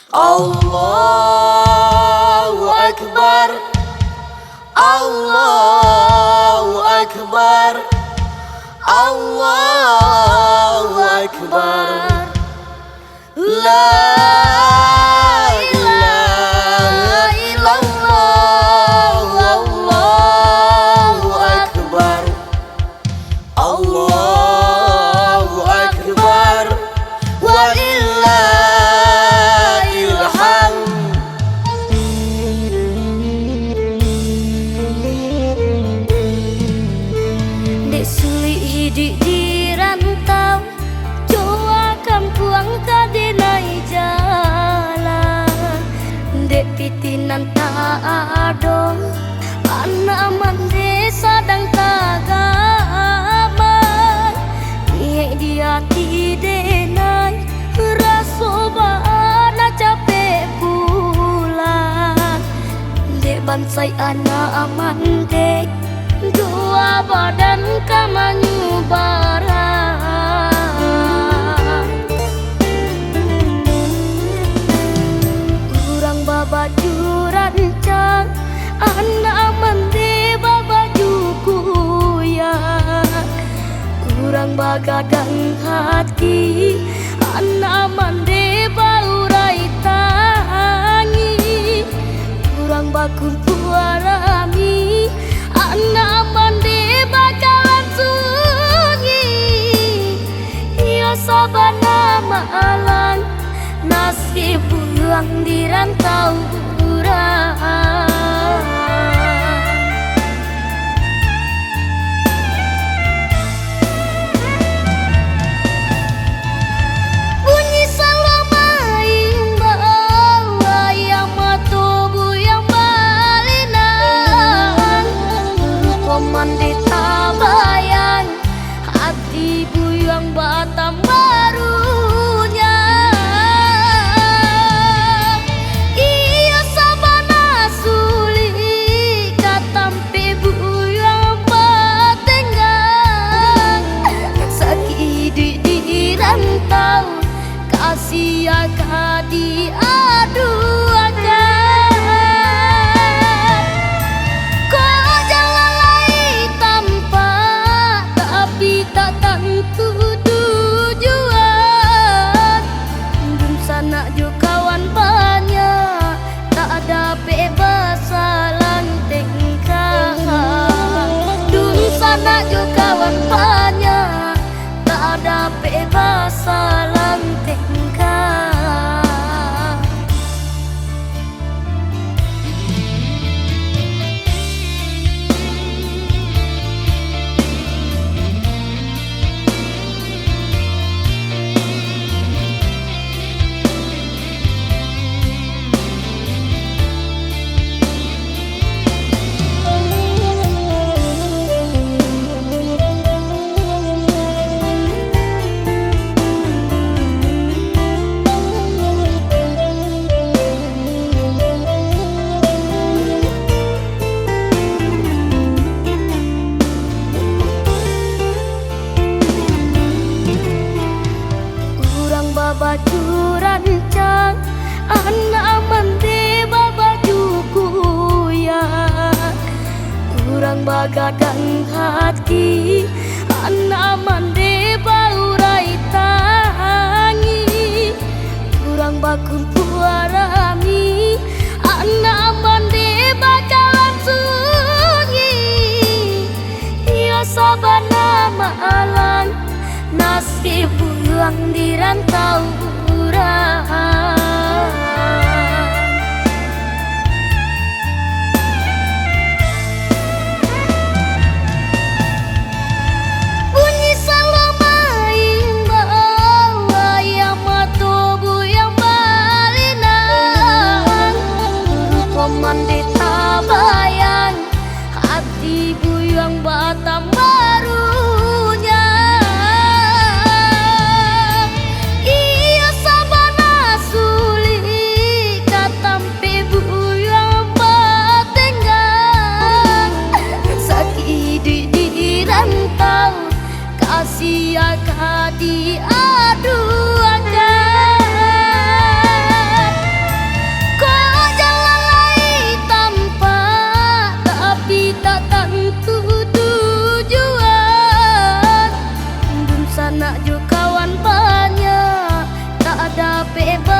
Allahu Akbar, Allahu Akbar, Allahu Akbar. La ilaha illallah, Allahu Akbar, Allahu Akbar, walillahil hamd. Dek sulit hidup di rantau, jua kampuang kadenai jalan. Dek pitinan tak ada, anak man desa dan tagaman. Niat dia tidenai, raso bana capek pulang. Dek bansai anak aman dek, dua badan kamanyu barang. Kurang babaju rancang, anak mandi babaju kuyak. Kurang bagadang hati, anak mandi baurai tangi. Kurang bakumpul rami, anak mandi bakalan sunyi. Ya sabana malang, nasib buang di rantau urang. Bunyi salamaing bawa yang matubu yang balinang. Komandi tabayang, hati buyang batam barunya. Iya sabana suli katampe buyang batenggang. Sakit di rantau, kasih akan diaduakan. Kau jalan lain tanpa, tapi tak tentu tujuan. Dun sana jo kawan banyak, tak ada bebas langtengkah. Dun sana jo kawan banyak, tak ada bebas langtengkah. Kurang babaju rancang, anak mandi babaju kuyak. Kurang bagadang hati, anak mandi baurai tangi. Kurang bakumpul rami, anak mandi bakalan sunyi. Ya sabana malang, nasib buang di rantau urang. Bunyi salamaing bawa yang matubu yang balinang. Komandi tabayang, hati buyang batam barunya. Iya bebas